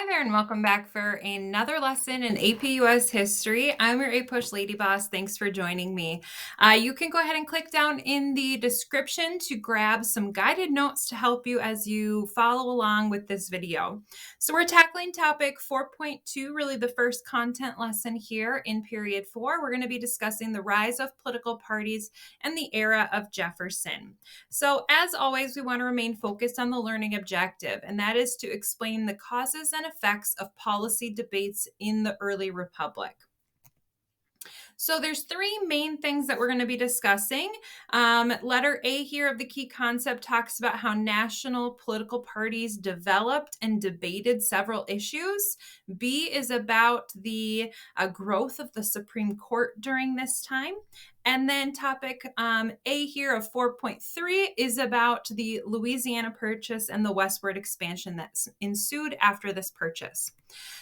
Hi there, and welcome back for another lesson in APUS history. I'm your APUSH Lady Boss. Thanks for joining me. You can go ahead and click down in the description to grab some guided notes to help you as you follow along with this video. So we're tackling topic 4.2, really the first content lesson here in period 4. We're going to be discussing the rise of political parties and the era of Jefferson. So as always, we want to remain focused on the learning objective, and that is to explain the causes and effects of policy debates in the early republic. So there's three main things that we're going to be discussing. Letter A here of the key concept talks about how national political parties developed and debated several issues. B is about the growth of the Supreme Court during this time. And then topic A here of 4.3 is about the Louisiana Purchase and the westward expansion that ensued after this purchase.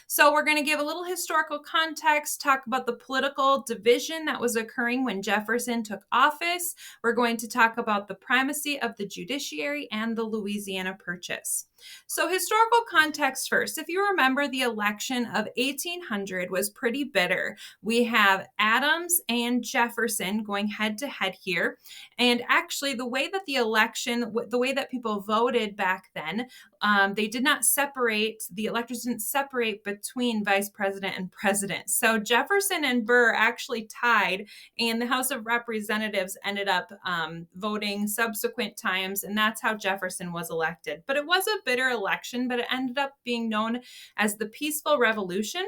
So we're going to give a little historical context, talk about the political division that was occurring when Jefferson took office. We're going to talk about the primacy of the judiciary and the Louisiana Purchase. So historical context first. If you remember, the election of 1800 was pretty bitter. We have Adams and Jefferson going head to head here. And actually, the way that the way that people voted back then, they did not separate, the electors didn't separate between vice president and president. So Jefferson and Burr actually tied, and the House of Representatives ended up voting subsequent times, and that's how Jefferson was elected. But it was a bitter election, but it ended up being known as the Peaceful Revolution,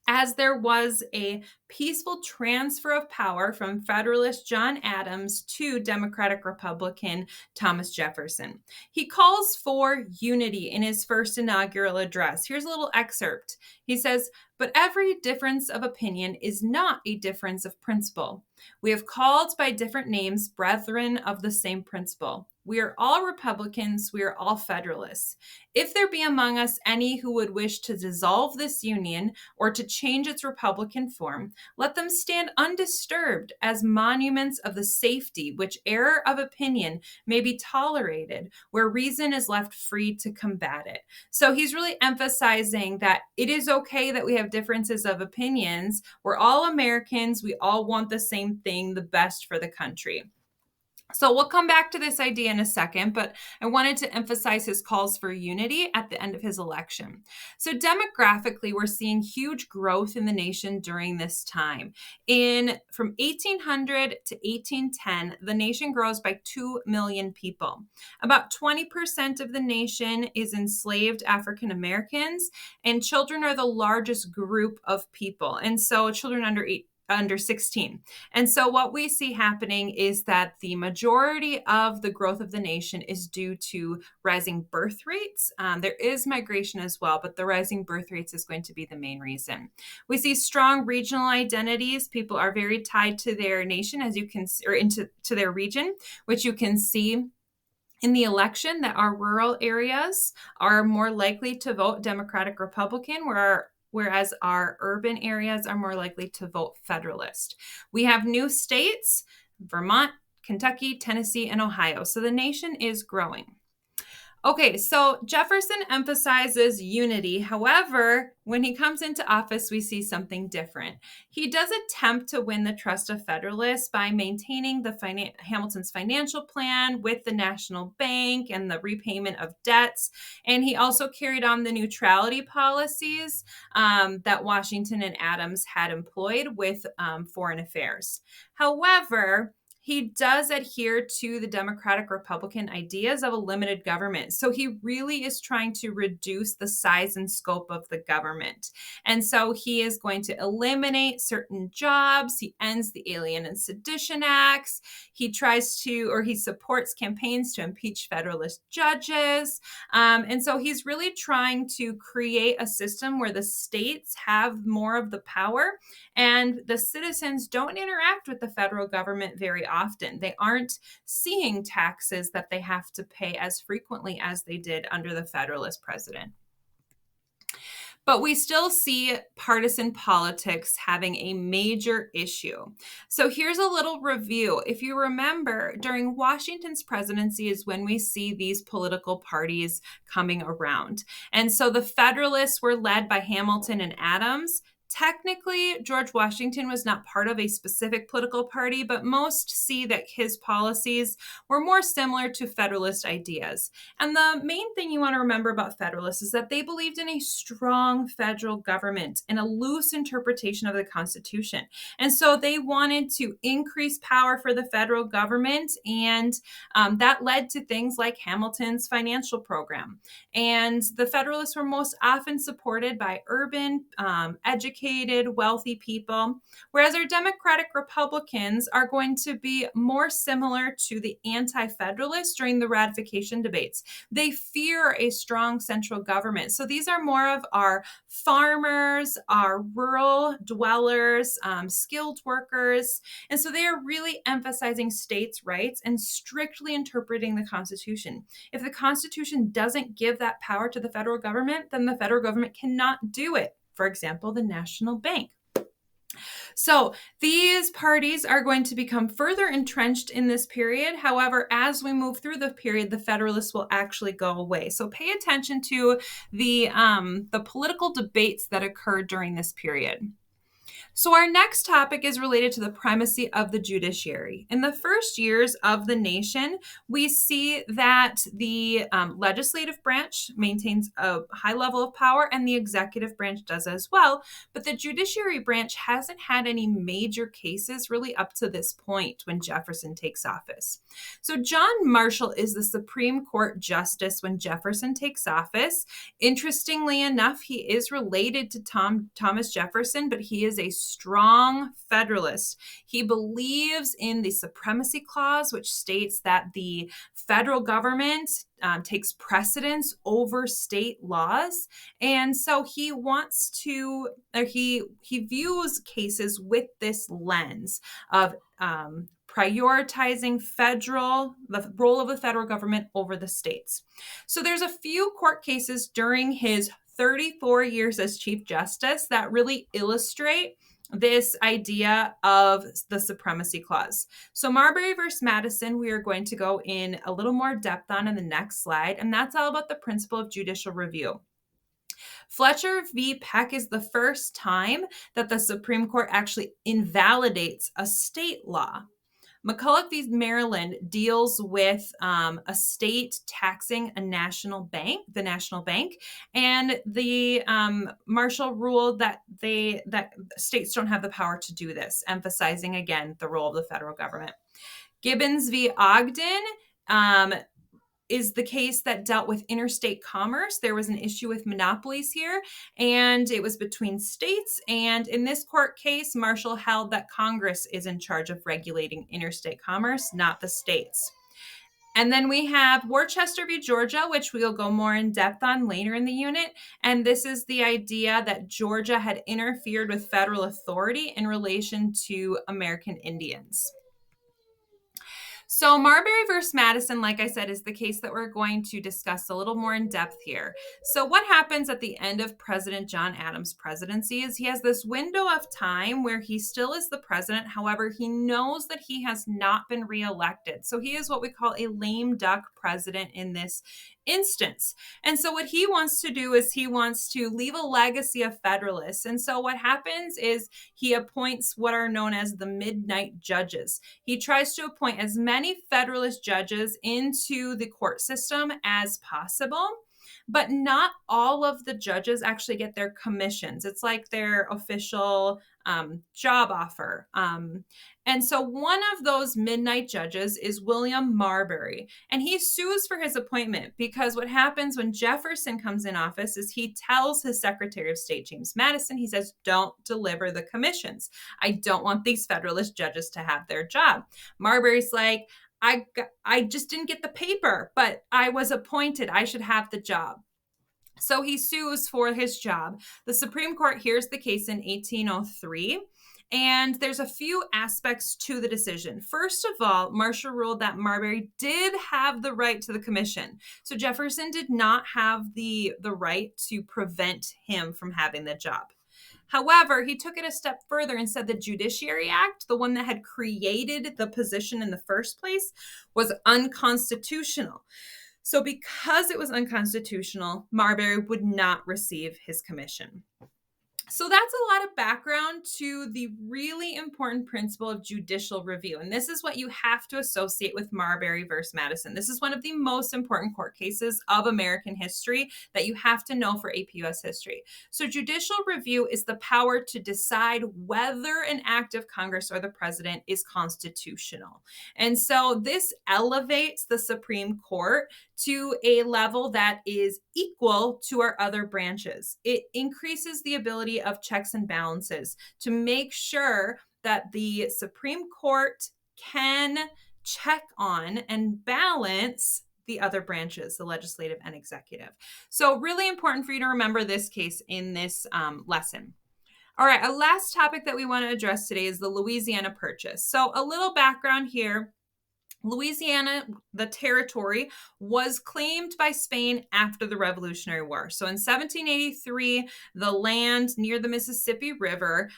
as there was a peaceful transfer of power from Federalist John Adams to Democratic Republican Thomas Jefferson. He calls for unity in his first inaugural address. Here's a little excerpt. He says, "But every difference of opinion is not a difference of principle. We have called by different names brethren of the same principle. We are all Republicans. We are all Federalists. If there be among us any who would wish to dissolve this union or to change its Republican form, let them stand undisturbed as monuments of the safety which error of opinion may be tolerated, where reason is left free to combat it." So he's really emphasizing that it is okay that we have differences of opinions. We're all Americans. We all want the same thing, the best for the country. So we'll come back to this idea in a second, but I wanted to emphasize his calls for unity at the end of his election. So demographically, we're seeing huge growth in the nation during this time. From 1800 to 1810, the nation grows by 2 million people. About 20% of the nation is enslaved African Americans, and children are the largest group of people. And so children under 16. And so what we see happening is that the majority of the growth of the nation is due to rising birth rates. There is migration as well, but the rising birth rates is going to be the main reason. We see strong regional identities. People are very tied to their nation, as you can see, or to their region, which you can see in the election, that our rural areas are more likely to vote Democratic Republican, whereas our urban areas are more likely to vote Federalist. We have new states, Vermont, Kentucky, Tennessee, and Ohio. So the nation is growing. Okay, so Jefferson emphasizes unity. However, when he comes into office, we see something different. He does attempt to win the trust of Federalists by maintaining Hamilton's financial plan with the National Bank and the repayment of debts. And he also carried on the neutrality policies that Washington and Adams had employed with foreign affairs. However, he does adhere to the Democratic Republican ideas of a limited government. So he really is trying to reduce the size and scope of the government. And so he is going to eliminate certain jobs. He ends the Alien and Sedition Acts. He supports campaigns to impeach Federalist judges. And so he's really trying to create a system where the states have more of the power and the citizens don't interact with the federal government very often. They aren't seeing taxes that they have to pay as frequently as they did under the Federalist president. but we still see partisan politics having a major issue. So here's a little review. If you remember, during Washington's presidency is when we see these political parties coming around. And so the Federalists were led by Hamilton and Adams. Technically, George Washington was not part of a specific political party, but most see that his policies were more similar to Federalist ideas. And the main thing you want to remember about Federalists is that they believed in a strong federal government and a loose interpretation of the Constitution. And so they wanted to increase power for the federal government, and that led to things like Hamilton's financial program. And the Federalists were most often supported by urban, educated, wealthy people, whereas our Democratic Republicans are going to be more similar to the anti-Federalists during the ratification debates. They fear a strong central government. So these are more of our farmers, our rural dwellers, skilled workers. And so they are really emphasizing states' rights and strictly interpreting the Constitution. If the Constitution doesn't give that power to the federal government, then the federal government cannot do it. For example, the National Bank. So these parties are going to become further entrenched in this period. However, as we move through the period, the Federalists will actually go away. So pay attention to the political debates that occurred during this period. So our next topic is related to the primacy of the judiciary. In the first years of the nation, we see that the legislative branch maintains a high level of power, and the executive branch does as well. But the judiciary branch hasn't had any major cases really up to this point when Jefferson takes office. So John Marshall is the Supreme Court Justice when Jefferson takes office. Interestingly enough, he is related to Thomas Jefferson, but he is a strong Federalist. He believes in the Supremacy Clause, which states that the federal government takes precedence over state laws. And so he wants to, or he views cases with this lens of prioritizing the role of the federal government over the states. So there's a few court cases during his 34 years as Chief Justice that really illustrate this idea of the Supremacy Clause. So Marbury versus Madison, we are going to go in a little more depth on in the next slide, and that's all about the principle of judicial review. Fletcher v. Peck is the first time that the Supreme Court actually invalidates a state law. McCulloch v. Maryland deals with a state taxing a national bank, the National Bank, and the Marshall ruled that states don't have the power to do this, emphasizing again the role of the federal government. Gibbons v. Ogden is the case that dealt with interstate commerce. There was an issue with monopolies here, and it was between states. And in this court case, Marshall held that Congress is in charge of regulating interstate commerce, not the states. And then we have Worcester v. Georgia, which we'll go more in depth on later in the unit. And this is the idea that Georgia had interfered with federal authority in relation to American Indians. So Marbury versus Madison, like I said, is the case that we're going to discuss a little more in depth here. So what happens at the end of President John Adams' presidency is he has this window of time where he still is the president. However, he knows that he has not been reelected. So he is what we call a lame duck president in this instance. And so what he wants to do is he wants to leave a legacy of Federalists. And so what happens is he appoints what are known as the midnight judges. He tries to appoint as many Federalist judges into the court system as possible, but not all of the judges actually get their commissions. It's like their official job offer. And so one of those midnight judges is William Marbury, and he sues for his appointment because what happens when Jefferson comes in office is he tells his Secretary of State, James Madison, he says, don't deliver the commissions. I don't want these Federalist judges to have their job. Marbury's like, I just didn't get the paper, but I was appointed. I should have the job. So he sues for his job. The Supreme Court hears the case in 1803. And there's a few aspects to the decision. First of all, Marshall ruled that Marbury did have the right to the commission. So Jefferson did not have the right to prevent him from having the job. However, he took it a step further and said the Judiciary Act, the one that had created the position in the first place, was unconstitutional. So because it was unconstitutional, Marbury would not receive his commission. So that's a lot of background to the really important principle of judicial review. And this is what you have to associate with Marbury versus Madison. This is one of the most important court cases of American history that you have to know for APUS history. So judicial review is the power to decide whether an act of Congress or the president is constitutional. And so this elevates the Supreme Court to a level that is equal to our other branches. It increases the ability of checks and balances to make sure that the Supreme Court can check on and balance the other branches, the legislative and executive. So really important for you to remember this case in this lesson. All right, a last topic that we want to address today is the Louisiana Purchase. So a little background here. Louisiana, the territory, was claimed by Spain after the Revolutionary War. So in 1783, the land near the Mississippi River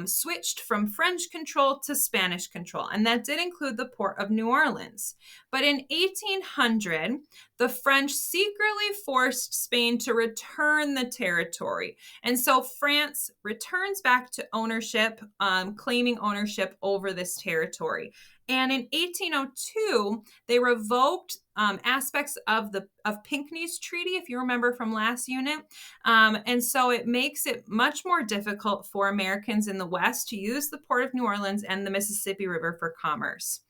switched from French control to Spanish control, and that did include the port of New Orleans. But in 1800, the French secretly forced Spain to return the territory. And so France returns back to ownership, claiming ownership over this territory. And in 1802, they revoked aspects of Pinckney's Treaty, if you remember from last unit. And so it makes it much more difficult for Americans in the West to use the Port of New Orleans and the Mississippi River for commerce.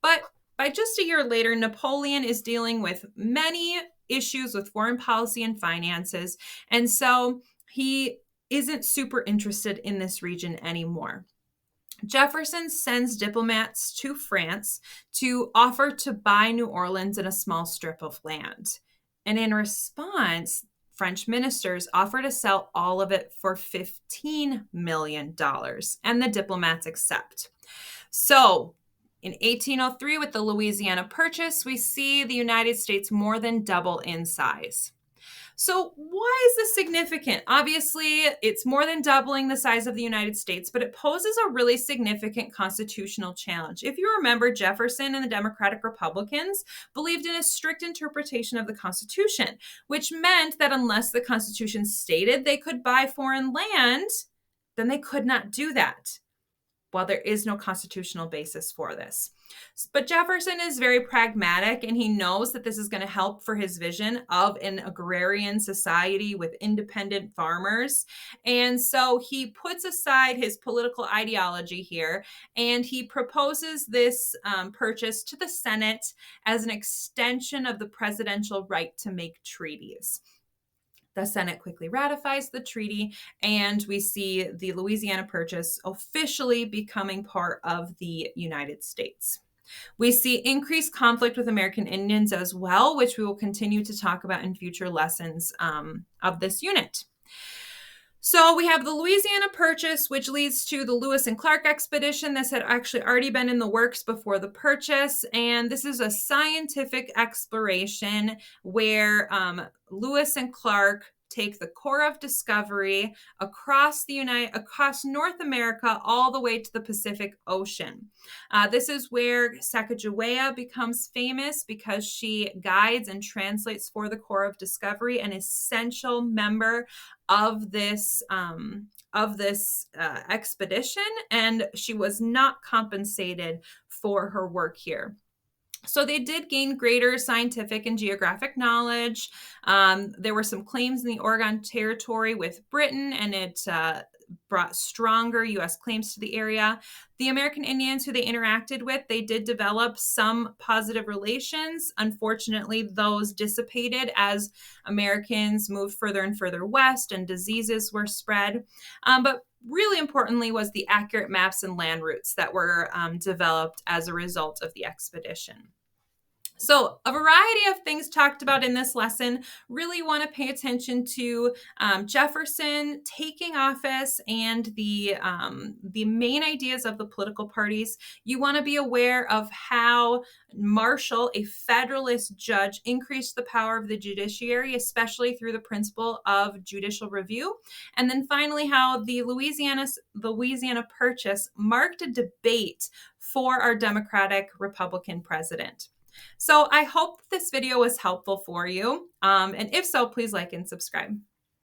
But by just a year later, Napoleon is dealing with many issues with foreign policy and finances. And so he isn't super interested in this region anymore. Jefferson sends diplomats to France to offer to buy New Orleans and a small strip of land. And in response, French ministers offer to sell all of it for $15 million, and the diplomats accept. So in 1803, with the Louisiana Purchase, we see the United States more than double in size. So why is this significant? Obviously, it's more than doubling the size of the United States, but it poses a really significant constitutional challenge. If you remember, Jefferson and the Democratic-Republicans believed in a strict interpretation of the Constitution, which meant that unless the Constitution stated they could buy foreign land, then they could not do that. Well, there is no constitutional basis for this. But Jefferson is very pragmatic, and he knows that this is going to help for his vision of an agrarian society with independent farmers. And so he puts aside his political ideology here, and he proposes this purchase to the Senate as an extension of the presidential right to make treaties. The Senate quickly ratifies the treaty, and we see the Louisiana Purchase officially becoming part of the United States. We see increased conflict with American Indians as well, which we will continue to talk about in future lessons of this unit. So we have the Louisiana Purchase, which leads to the Lewis and Clark expedition. This had actually already been in the works before the purchase, and this is a scientific exploration where Lewis and Clark take the core of discovery across North America all the way to the Pacific Ocean. This is where Sacagawea becomes famous because she guides and translates for the core of discovery, an essential member of this expedition, and she was not compensated for her work here. So they did gain greater scientific and geographic knowledge. There were some claims in the Oregon Territory with Britain, and it brought stronger U.S. claims to the area. The American Indians who they interacted with, they did develop some positive relations. Unfortunately, those dissipated as Americans moved further and further west and diseases were spread. But really importantly was the accurate maps and land routes that were developed as a result of the expedition. So, a variety of things talked about in this lesson. Really want to pay attention to Jefferson taking office and the main ideas of the political parties. You want to be aware of how Marshall, a Federalist judge, increased the power of the judiciary, especially through the principle of judicial review. And then finally, how the Louisiana Purchase marked a debate for our Democratic Republican president. So I hope this video was helpful for you. And if so, please like and subscribe.